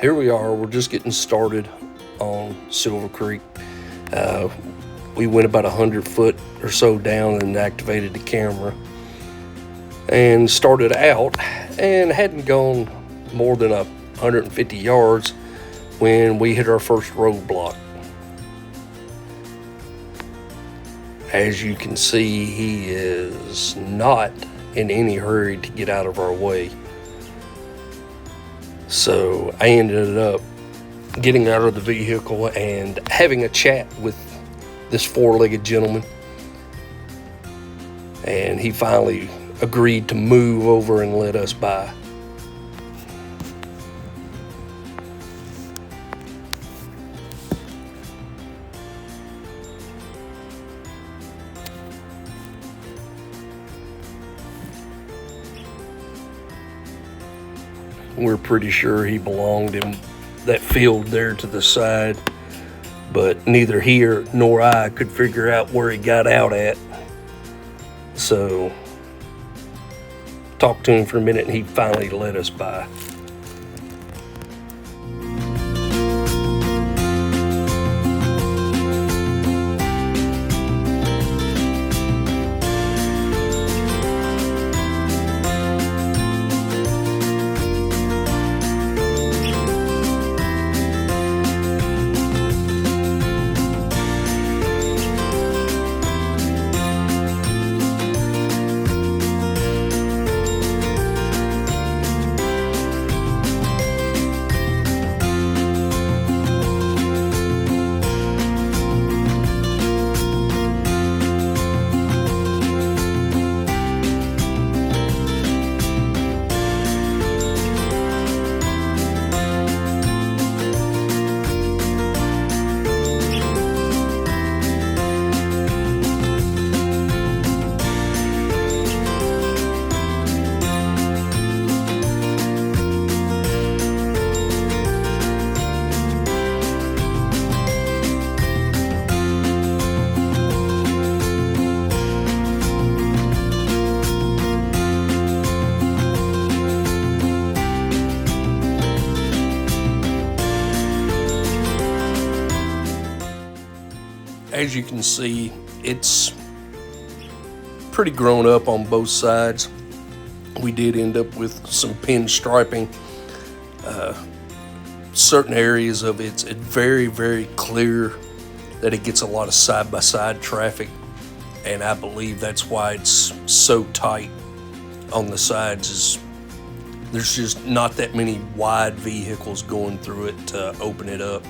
here we are. We're just getting started on Silver Creek. We went about 100 foot or so down and activated the camera and started out, and hadn't gone more than 150 yards when we hit our first roadblock. As you can see, he is not in any hurry to get out of our way. So I ended up getting out of the vehicle and having a chat with this four-legged gentleman, and he finally agreed to move over and let us by. We're pretty sure he belonged in that field there to the side, but neither he nor I could figure out where he got out at. So talked to him for a minute and he finally let us by. As you can see, it's pretty grown up on both sides. We did end up with some pinstriping. Certain areas of it's very, very clear that it gets a lot of side-by-side traffic, and I believe that's why it's so tight on the sides. Is there's just not that many wide vehicles going through it to open it up.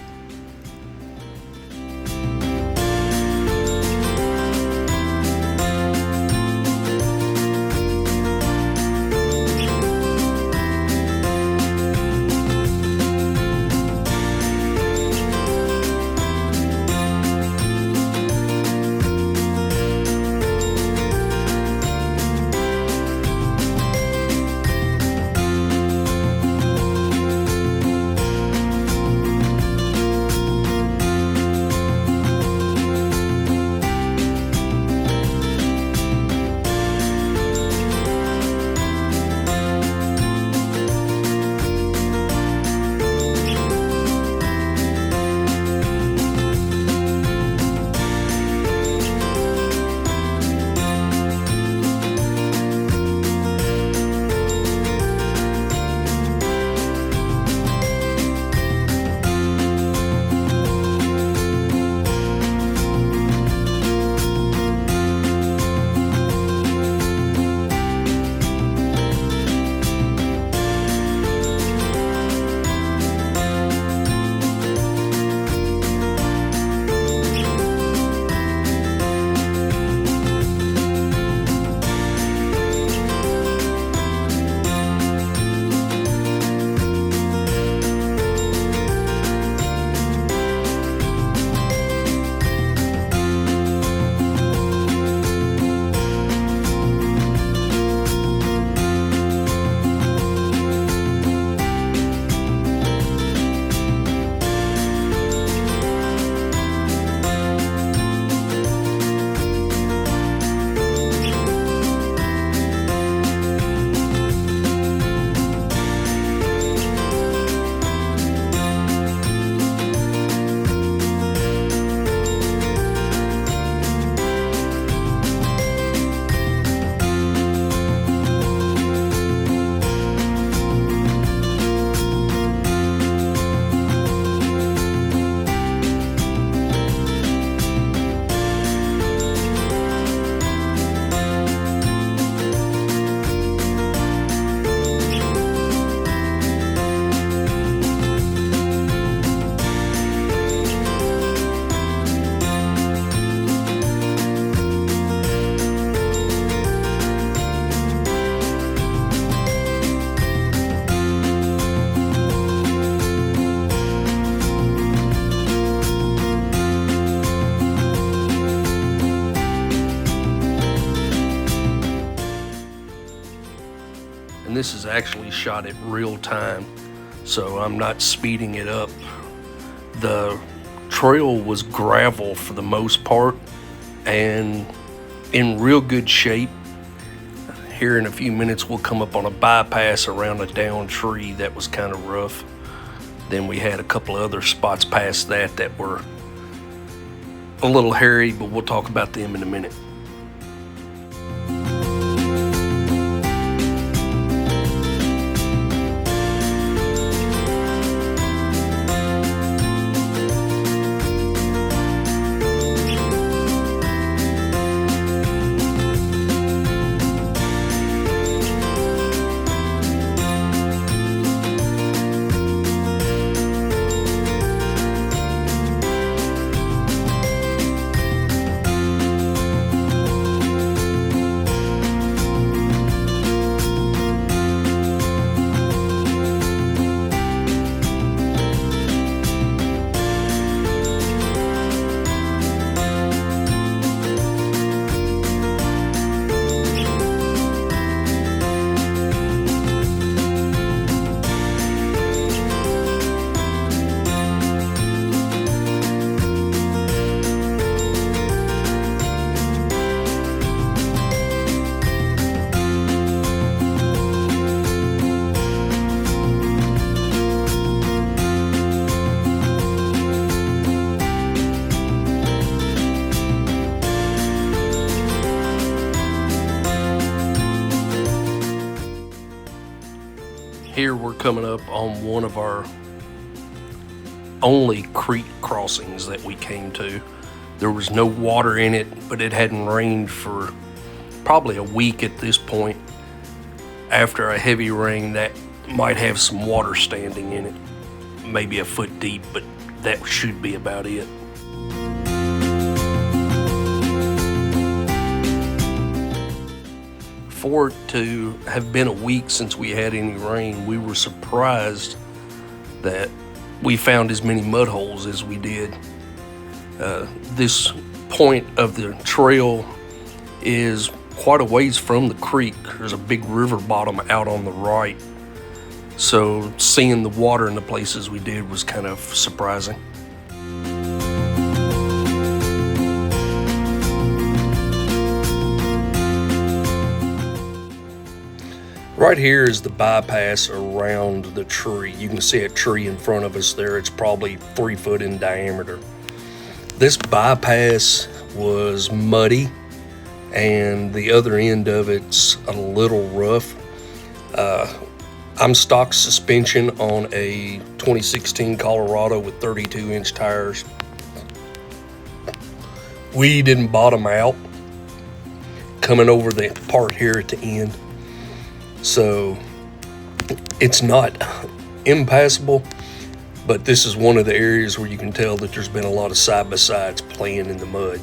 this is actually shot at real time, so I'm not speeding it up. The trail was gravel for the most part and in real good shape. Here in a few minutes we'll come up on a bypass around a downed tree that was kind of rough. Then we had a couple of other spots past that were a little hairy, but we'll talk about them in a minute. Here we're coming up on one of our only creek crossings that we came to. There was no water in it, but it hadn't rained for probably a week at this point. After a heavy rain, that might have some water standing in it, maybe a foot deep, but that should be about it. For it to have been a week since we had any rain, we were surprised that we found as many mud holes as we did. This point of the trail is quite a ways from the creek. There's a big river bottom out on the right. So seeing the water in the places we did was kind of surprising. Right here is the bypass around the tree. You can see a tree in front of us there. It's probably 3 foot in diameter. This bypass was muddy and the other end of it's a little rough. I'm stock suspension on a 2016 Colorado with 32-inch tires. We didn't bottom out coming over the part here at the end. So it's not impassable, but this is one of the areas where you can tell that there's been a lot of side-by-sides playing in the mud.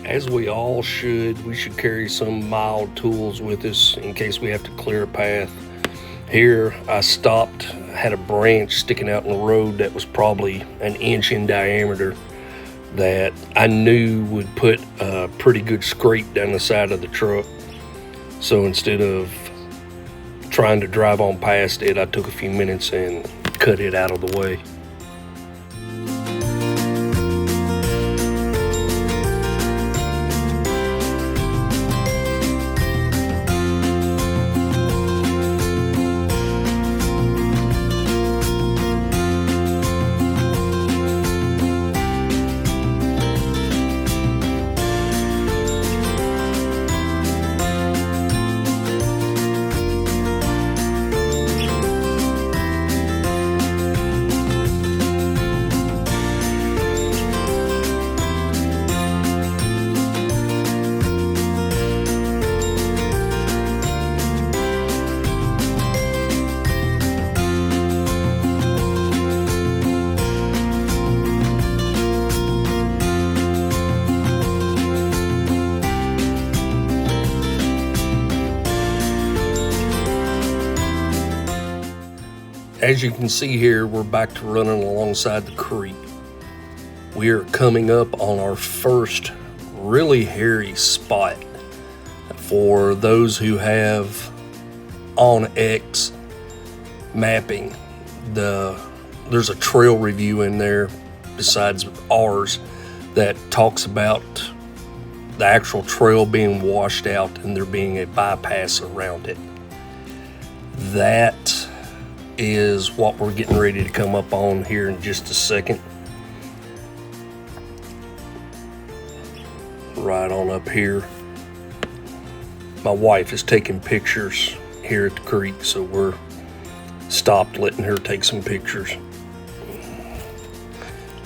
As we all should, we should carry some mild tools with us in case we have to clear a path. Here I stopped, had a branch sticking out in the road that was probably an inch in diameter that I knew would put a pretty good scrape down the side of the truck. So instead of trying to drive on past it, I took a few minutes and cut it out of the way. As you can see here, we're back to running alongside the creek. We are coming up on our first really hairy spot. For those who have on X mapping, there's a trail review in there besides ours that talks about the actual trail being washed out and there being a bypass around it. That is what we're getting ready to come up on here in just a second. Right on up here. My wife is taking pictures here at the creek, so we're stopped letting her take some pictures.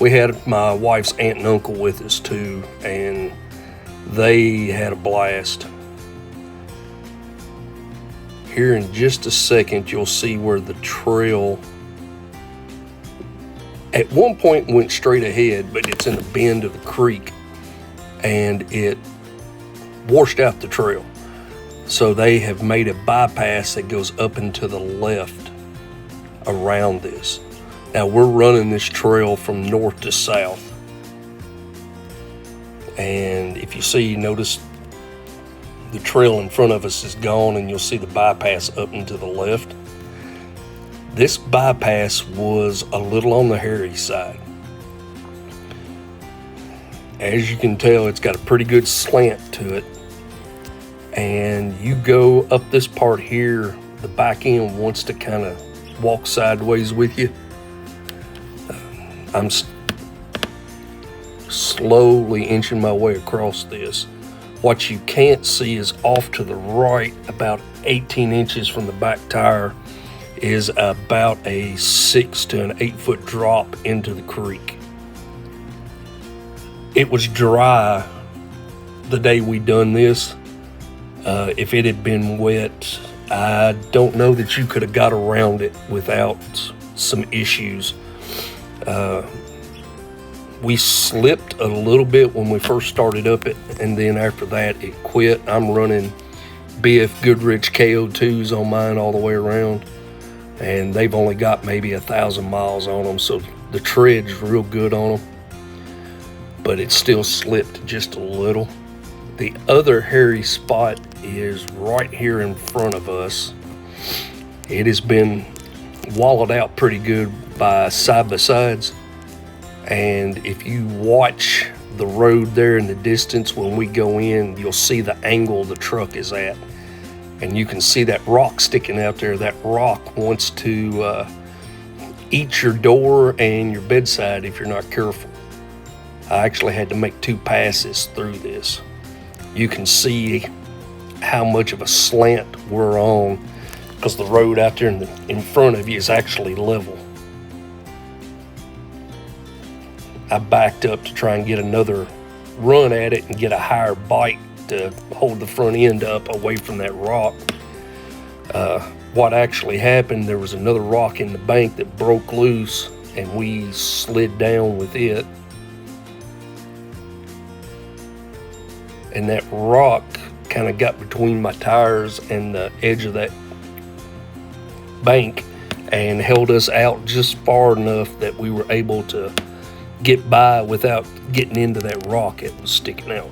We had my wife's aunt and uncle with us too, and they had a blast. Here in just a second, you'll see where the trail at one point went straight ahead, but it's in a bend of the creek and it washed out the trail. So they have made a bypass that goes up and to the left around this. Now we're running this trail from north to south. And if you notice the trail in front of us is gone, and you'll see the bypass up and to the left. This bypass was a little on the hairy side. As you can tell, it's got a pretty good slant to it. And you go up this part here, the back end wants to kind of walk sideways with you. I'm slowly inching my way across this. What you can't see is off to the right, about 18 inches from the back tire, is about a 6 to an 8 foot drop into the creek. It was dry the day we done this. If it had been wet, I don't know that you could have got around it without some issues. We slipped a little bit when we first started up it, and then after that it quit. I'm running BF Goodrich KO2s on mine all the way around, and they've only got maybe 1,000 miles on them, so the tread's real good on them, but it still slipped just a little. The other hairy spot is right here in front of us. It has been wallowed out pretty good by side-by-sides. And if you watch the road there in the distance when we go in, you'll see the angle the truck is at. And you can see that rock sticking out there. That rock wants to eat your door and your bedside if you're not careful. I actually had to make 2 passes through this. You can see how much of a slant we're on because the road out there in front of you is actually level. I backed up to try and get another run at it and get a higher bite to hold the front end up away from that rock. What actually happened, there was another rock in the bank that broke loose and we slid down with it. And that rock kind of got between my tires and the edge of that bank and held us out just far enough that we were able to get by without getting into that rock that was sticking out.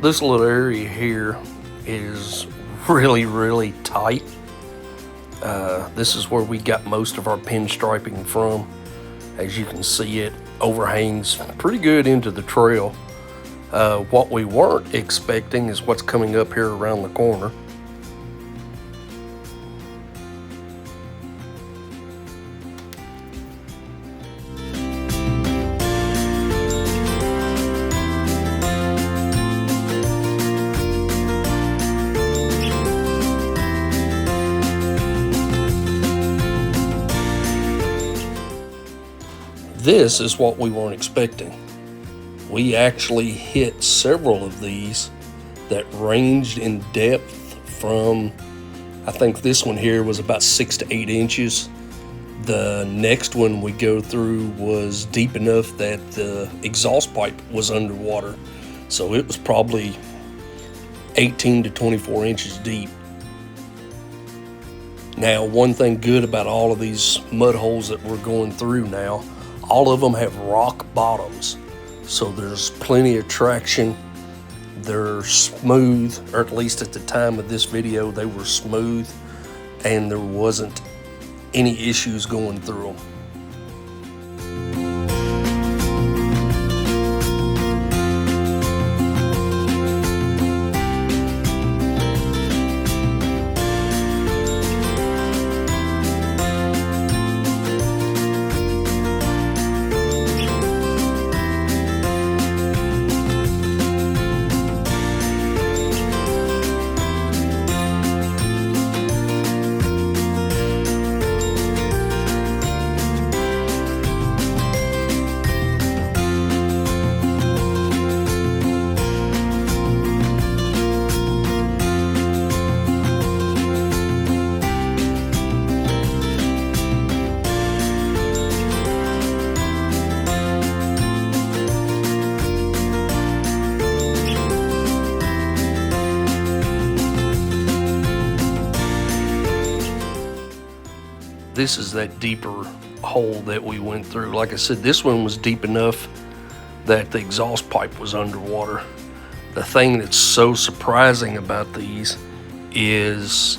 This little area here is really tight. This is where we got most of our pinstriping from. As you can see, it overhangs pretty good into the trail. What we weren't expecting is what's coming up here around the corner. This is what we weren't expecting. We actually hit several of these that ranged in depth from, I think this one here was about 6 to 8 inches. The next one we go through was deep enough that the exhaust pipe was underwater. So it was probably 18 to 24 inches deep. Now, one thing good about all of these mud holes that we're going through now, all of them have rock bottoms, so there's plenty of traction. They're smooth, or at least at the time of this video, they were smooth, and there wasn't any issues going through them. This is that deeper hole that we went through. Like I said, this one was deep enough that the exhaust pipe was underwater. The thing that's so surprising about these is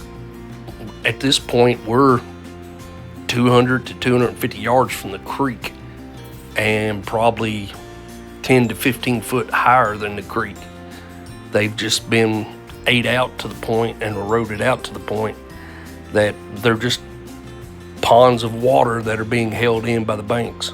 at this point we're 200 to 250 yards from the creek and probably 10 to 15 foot higher than the creek. They've just been ate out to the point and eroded out to the point that they're just ponds of water that are being held in by the banks.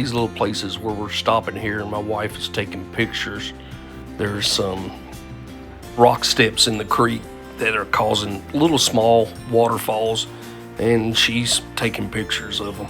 these little places where we're stopping here and my wife is taking pictures, there's some rock steps in the creek that are causing little small waterfalls, and she's taking pictures of them.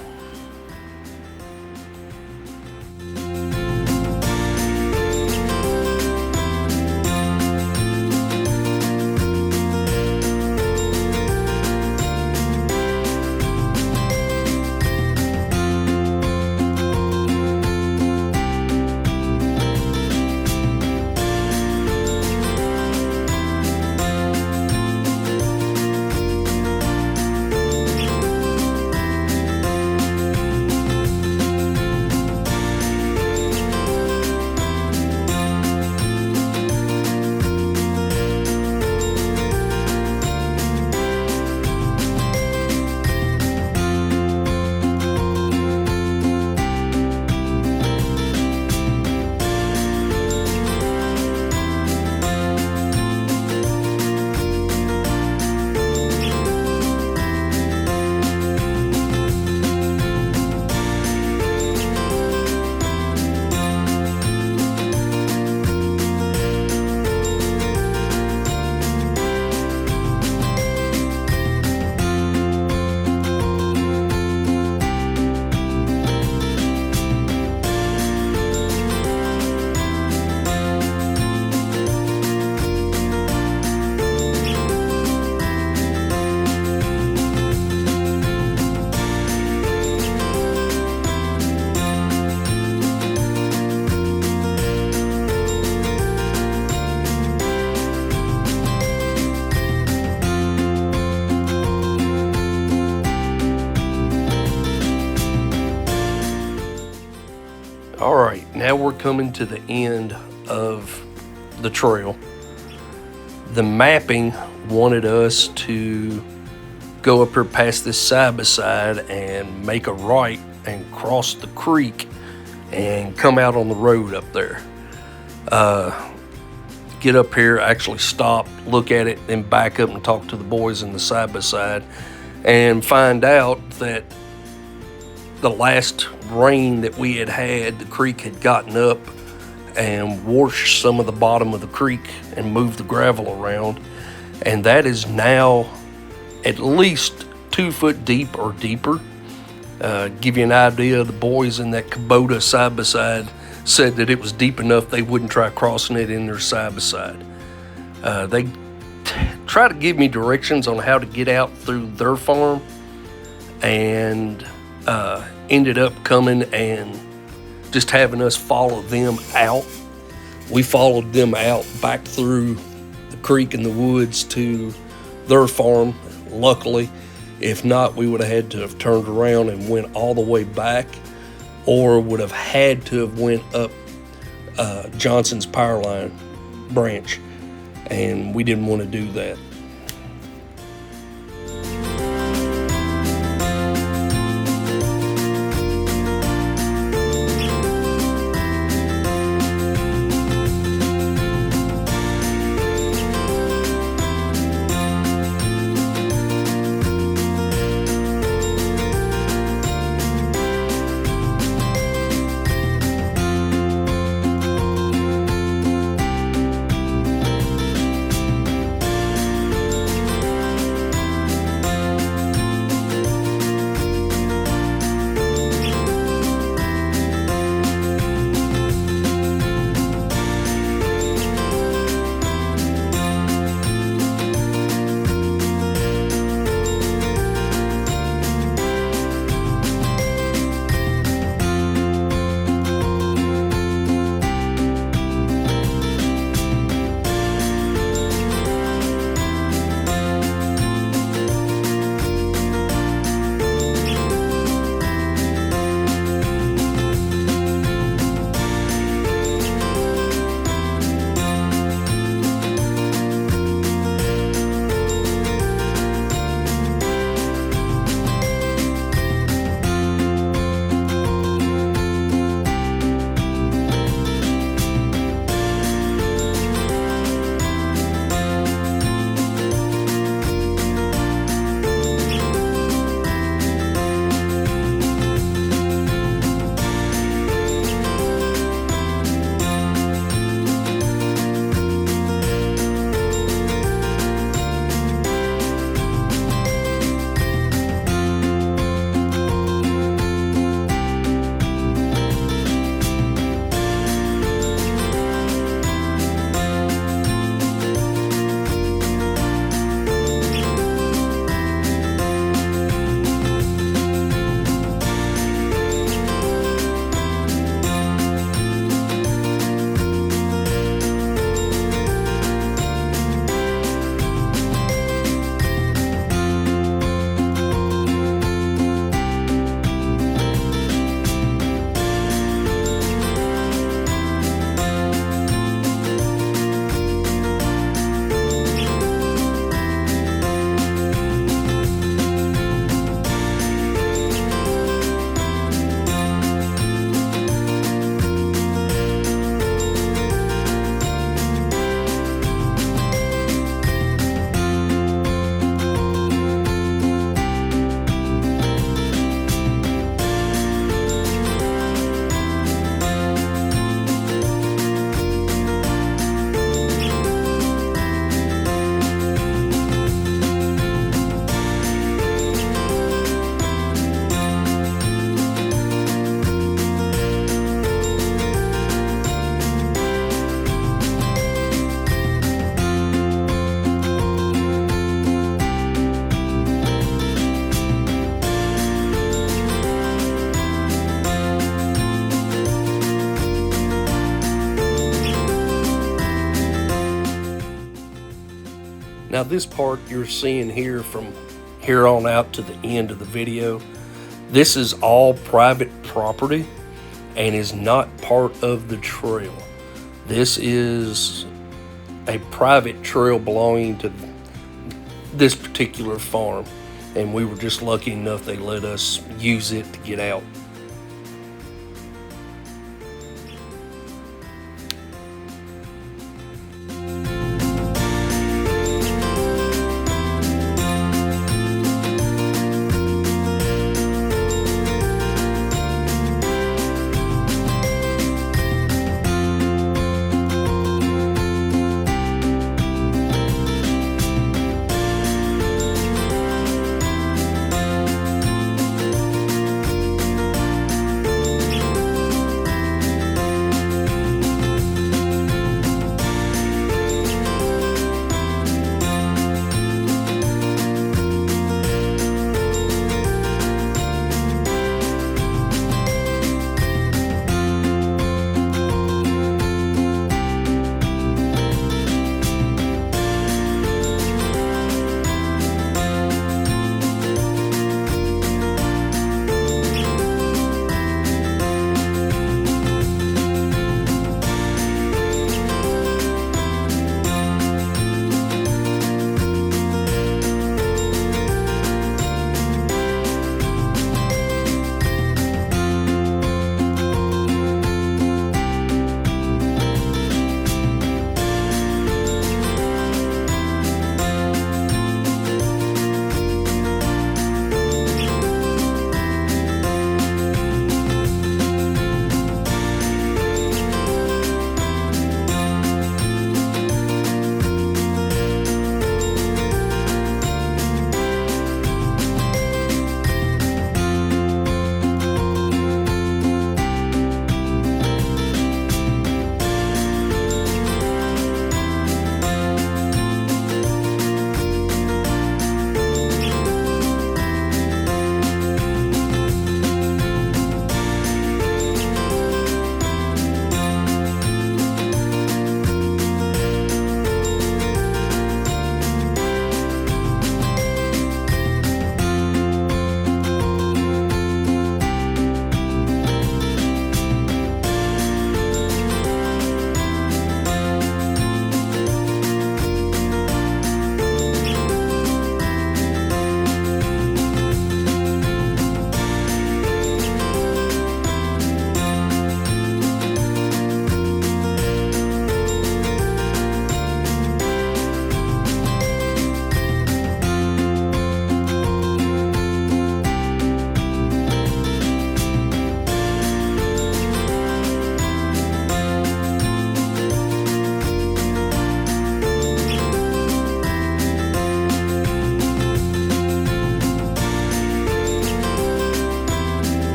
All right, now we're coming to the end of the trail. The mapping wanted us to go up here past this side by side and make a right and cross the creek and come out on the road up there. Get up here, actually stop, look at it, then back up and talk to the boys in the side by side and find out that the last rain that we had, the creek had gotten up and washed some of the bottom of the creek and moved the gravel around. And that is now at least 2 foot deep or deeper. Give you an idea, the boys in that Kubota side by side said that it was deep enough they wouldn't try crossing it in their side by side. They try to give me directions on how to get out through their farm, and ended up coming and just having us follow them out. We followed them out back through the creek and the woods to their farm. Luckily, if not, we would have had to have turned around and went all the way back, or would have had to have went up Johnson's power line branch, and we didn't want to do that. Now this part you're seeing here from here on out to the end of the video, this is all private property and is not part of the trail. This is a private trail belonging to this particular farm, and we were just lucky enough they let us use it to get out.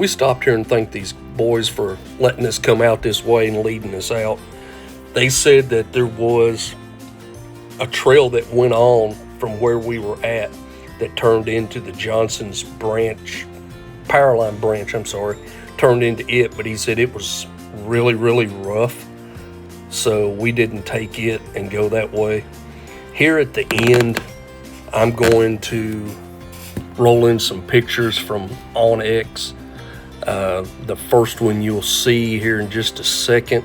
we stopped here and thanked these boys for letting us come out this way and leading us out. They said that there was a trail that went on from where we were at that turned into the Johnson's branch, Powerline branch, turned into it, but he said it was really, really rough, so we didn't take it and go that way. Here at the end, I'm going to roll in some pictures from Onyx. The first one you'll see here in just a second.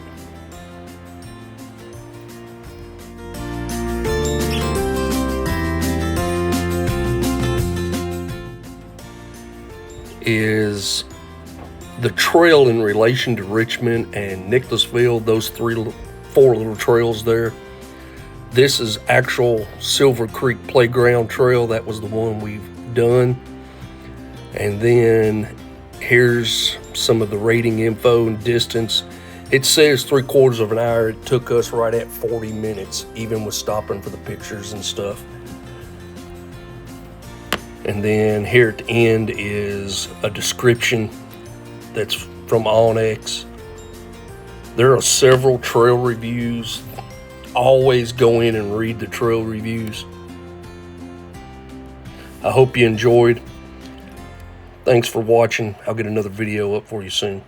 Is the trail in relation to Richmond and Nicholasville, those four little trails there. This is actual Silver Creek Playground Trail. That was the one we've done. And then here's some of the rating info and distance. It says 3/4 of an hour. It took us right at 40 minutes, even with stopping for the pictures and stuff. And then here at the end is a description that's from Onyx. There are several trail reviews. Always go in and read the trail reviews. I hope you enjoyed. Thanks for watching. I'll get another video up for you soon.